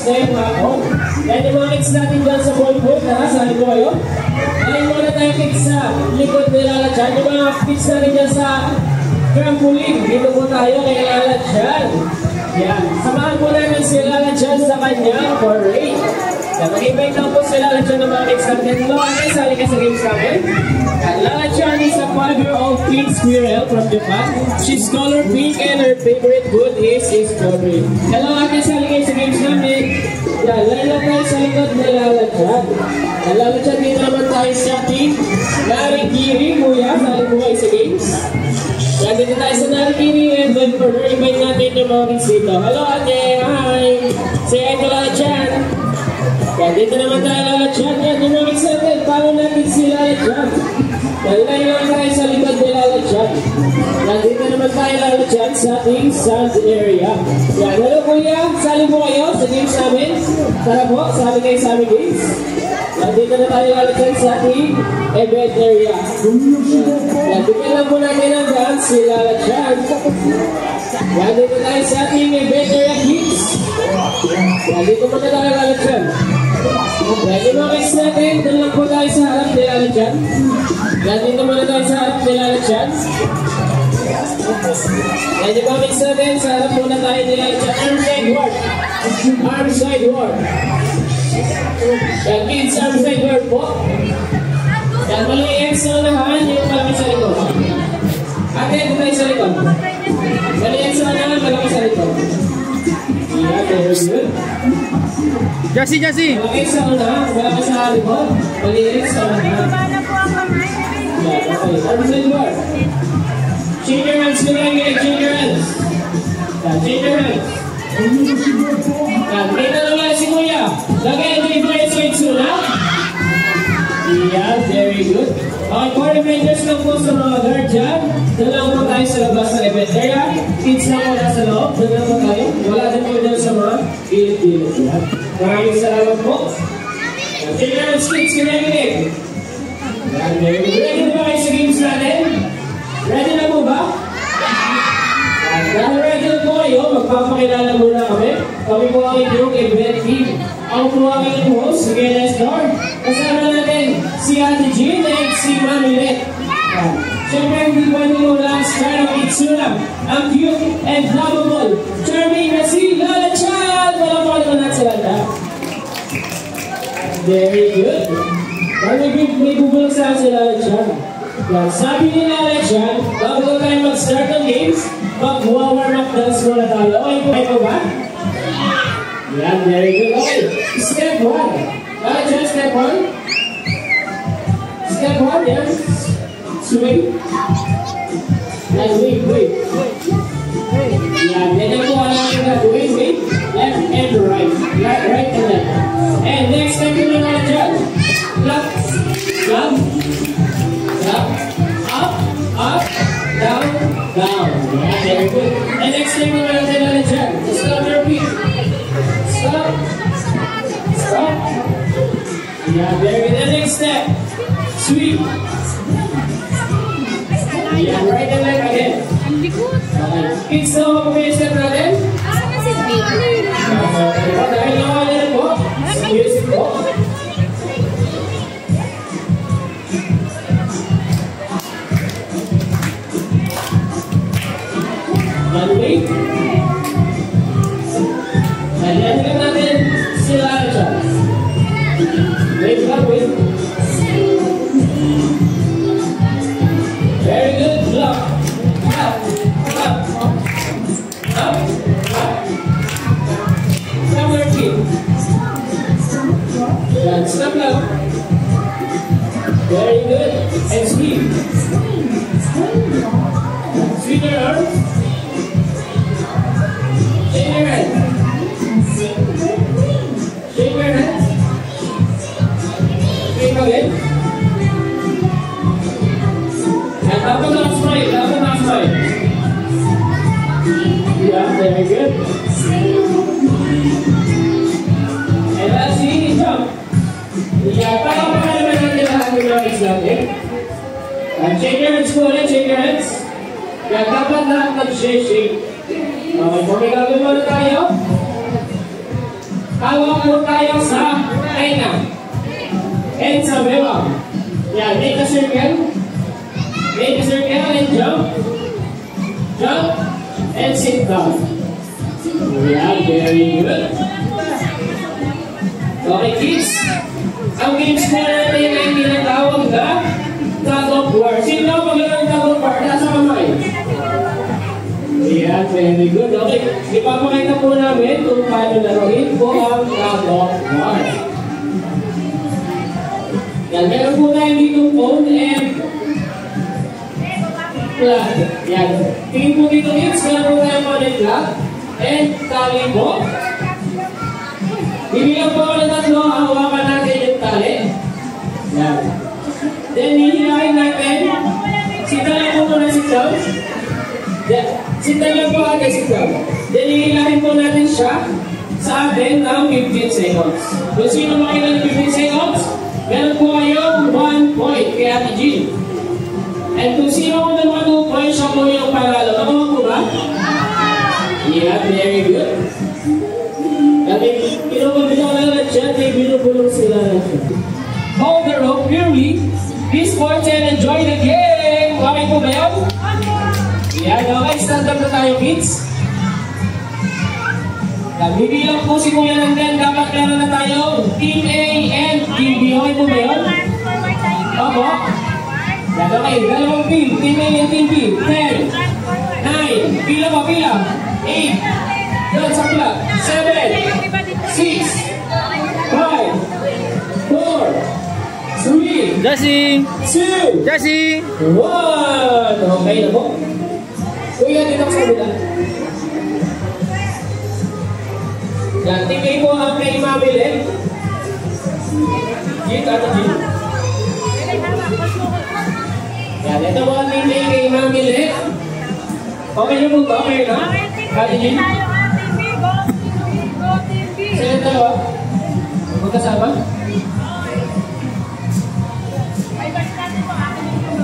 stay ako. Yan yung mga kicks natin dyan sa ballpoint, ha? Sali ko kayo. Ngayon muna tayo kicks sa likod ni Lala Chan. Yung mga kicks natin dyan sa trampoline. Dito po tayo kay Lala Chan. Yan. Samahan po namin si Lala Chan sa kanyang parade. Mag-invite lang po si Lala Chan ng mga kicks natin. Mga sali ka sa games namin. Lala Chan is a 5-year-old pink squirrel from Japan. She's color pink and her favorite food is strawberry. Hello, ate, sali kayo sa games namin. Yan, lalo tayo sa likod na Lala Chan. Lala Chan, dito naman tayo sa team. Narikiri, kuya, sali po kayo sa games. Yan, dito tayo sa Narikiri and then for her, invite natin yung mga kicks dito. Hello, ate, hi! Say hi to Lala Chan. Yan, dito naman tayo Lala Chan. Yan, yung mga kicks natin. Paano natin si Lala Chan? Yan, lang tayo sa likod ni Lala Chan. Yan, dito naman tayo Lala Chan sa ating sand area. Yan, hello kuya. Sali po kayo sa games namin. Tara po, sali kayo sa aming games. Yan, dito na tayo Lala Chan sa ating event area. Yan, bigyan lang po natin ang dance si Lala Chan. Yan, dito tayo sa ating event area kids. Yan, dito muna tayo Lala Chan. Yan, yung mga kids natin, doon lang po tayo sa harap ni Lala Chan. Yan, dito muna tayo sa harap ni Lala Chan. Yan, yung mga kids natin, sa harap muna tayo ni Lala Chan. Arm side work. Arm side work. Yan, kids, arm side work po. Yan, mali-X na unahan, yung malaki sa likod. Ate, ito tayo sa likod. Mali-X na unahan, malaki sa likod. Yan, very good. Jasi. Mali-X na unahan, malaki sa likod. Mali-X na unahan. Yan, okay. Arm side work. Change your hands, change your hands. Yan, change your hands. Yan, kita naman si Kuya. Lagay ang different sides muna. Yeah, very good. Okay, coordinators lang po sa mga guard dyan. Doon lang po tayo sa labas ng event area. Kids lang po nasa loob. Doon lang po tayo. Wala din po dyan sa mga gilid-gilid. Maraming salamat po. Take your hands, kids. Kinakinig. Very good. Ready na ba kayo sa games natin? Ready na po ba? Dahil ready na po kayo, magpapakilala muna kami. Kami po ang inyong event team. Ang po ang inyong host, sige, let's start. Kasama natin si Ate Jean and si Mami Let. Siyempre, hindi pa nyo lang start ang itsura. Ang cute and lovable. Charming na si Lala Chan! Walang pa naman natin sila na. Very good. May bubulong sa si Lala Chan. Sabi ni Lala Chan, bago tayo mag-start ng games, mag-warm up dance muna tayo. Okay po ba? Yan, very good. Okay, step 1. Lala Chan, step 1. Step 1, yan. Swing. Yan, wait. Yan, yan po alam natin na wait. Left and right. Right and left. And next step yun na Lala Chan. Clap. Up, down. Yeah, very good. And next thing we're going to do Lala Chan. Stop your feet. Stop. Yeah, very good. And next step. Sweep. Yeah, right and left again. Okay. Kids na ako po yung step natin. Dahil nakalala po. Music po. Wait. Ayan natin si Lala Chan. Wait. Very good. Block. Up. Stop your feet. Yan. Stop lang. Very good. And sweep. Sweep your arms. Shake your hands. Shake again. And up and down smile. Yeah, very good. And let's see, jump. Yeah, pakapaka naman natin lahat ng mga kids natin. And shake your hands po ulit, shake your hands. Kaya dapat lahat nag-shake. Okay, kung may gagawin muna tayo. Hawak po tayo sa tenga. And sa bewang. Yan, make a circle. Make a circle and jump. Jump. And sit down. Yan, very good. Okay, kids. Ang games po natin ay tinatawag na tug of war. Sino maglaro ng tug of war? Nasa kamay. Yan, very good. Okay, ipapakita po namin kung paano laruin po ang tug of war. Yan, meron po tayo dito phone and plug. Yan. Tingin po dito kids, meron po tayo phone and plug. And tali po. Bibilang po ako ng tatlo, hawakan natin yung tali. Yan. Then, hihilahin natin. Sit-down lang po muna, sit-down. Sit-down lang po natin, sit-down. Then, hihilahin po natin siya sa atin ng 15 seconds. Kung sino makita ng 15 seconds, meron po kayong 1 point kay Ate Jean. And kung sino ko naman 2 points, siya po yung panalo. Nakuha po ba? Yeah, very good. Dati, kinupagbilang lang na siya, may binubulong sila na siya. Hold the rope clearly. Be sports and enjoy the game. Okay po ba yun? Yan, okay. Stand up na tayo, kids. Bibilang po si Kuya Nanden. Dapat meron na tayo Team A and Team B. Okay po ba yun? Opo. Yan, okay. Dalawang team. Team A and Team B. 10, 9, pila pa, pila. 8, doon sa pila. 7, 6, 5, 4, 3, Jessie! 2, Jessie! 1. Okay na po. Kuya, dito sa kabila. Yan, tingay po ang kay Mamilet. Gita na Gita. Yan, ito po ang tingay kay Mamilet. Okay na po ba? Okay na? Ate Jean? Sila dalawa? Magkasama?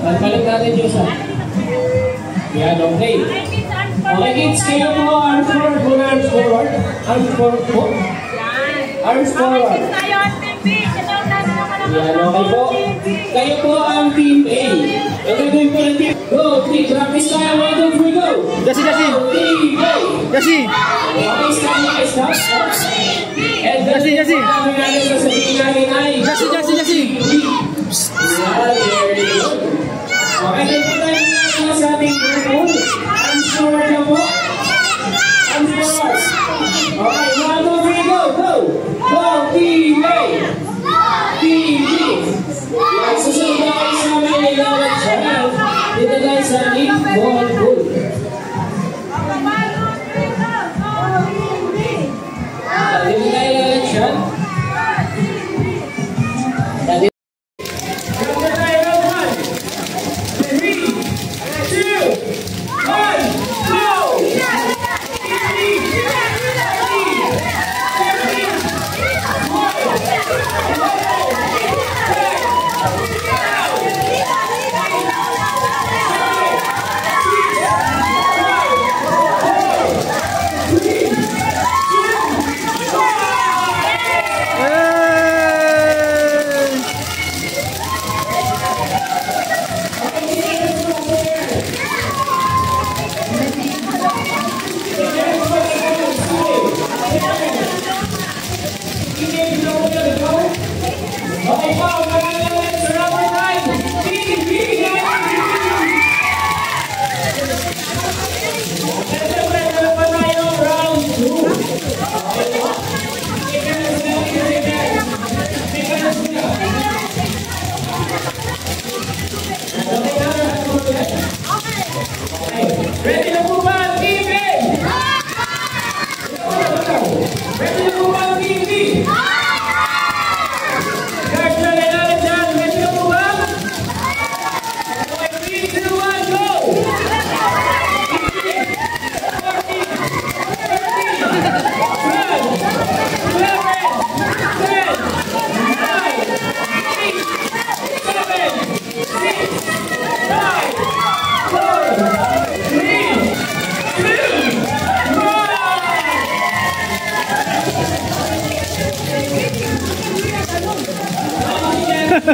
Balik natin yung isa. Yan, okay. Okay kids, kayo po arms forward po na arms forward. Arms forward po. Arms forward. Yan, okay po. Kayo po ang team A. Okay, doon po ng team. Go, team. Practice tayo. 1, 2, 3, go. Jessie, Jessie! Team A. Jessie! Okay, stop. And Jessie, Jessie! Jessie, Jessie, Jessie! Okay, then po tayo na sa ating grupo. Arms forward na po. Arms forward. Okay, 1, 2, 3, go, go! Go, Team A! Team B! Yan, susunod na kayo sa amin ay lawat siya. Dito tayo sa lead ball pool. Dito tayo lawat siya.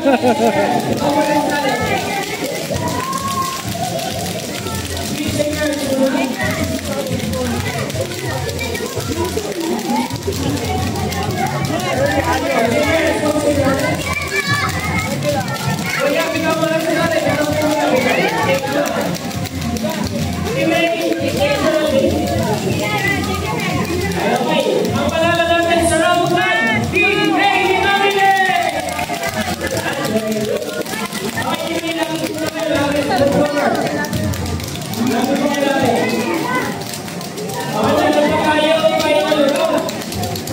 Ang pangalan natin sa round 1, Team Ready Family! Okay, hindi lang ito na namin sa lugar. Namin po namin. Okay, naman pa kayo lugar.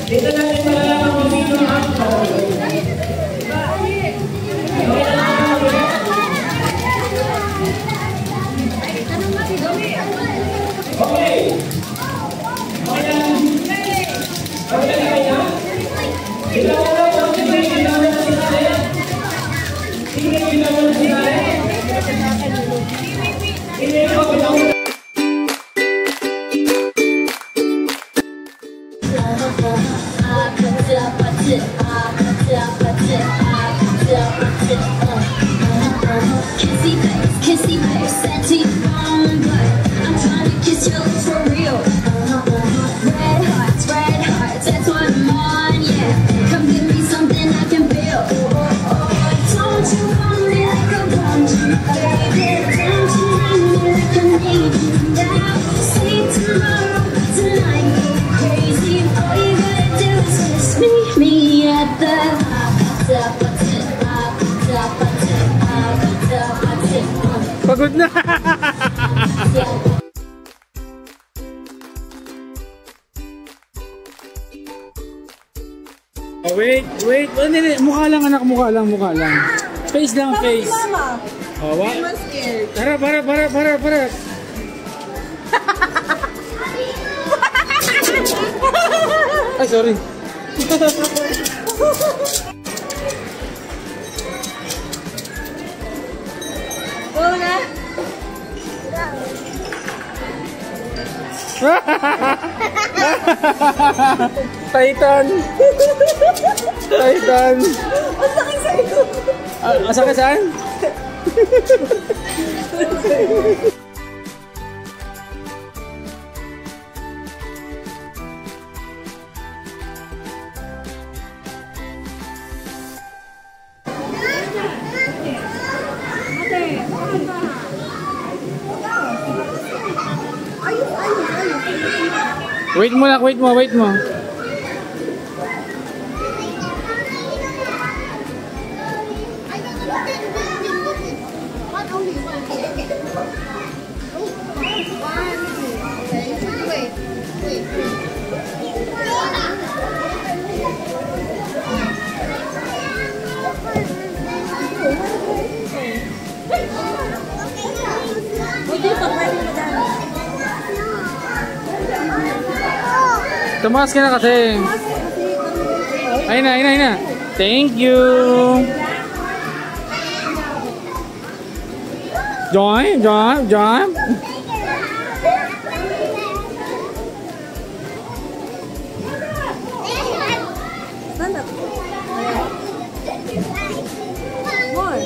Dito natin malalaman kung sino ang okay. Kissy face, that teeth on, but I'm trying to kiss your lips for real. Red hearts, that's what I'm on, yeah. Come give me something I can feel. Don't you want me like I want you, baby? Don't you need me like I need you now? See tomorrow, tonight, go crazy. All you gotta do is kiss me at the Pagod na. Oh, wait. Oh, hindi. Mukha lang anak, mukha lang. Face lang, face. Oh, what? Para. Ay, sorry. Titan. Ang sakit sa ito. Asa ka saan? Wait mo. Tumakas ka na kasi. Ayun na. Thank you. Join. More.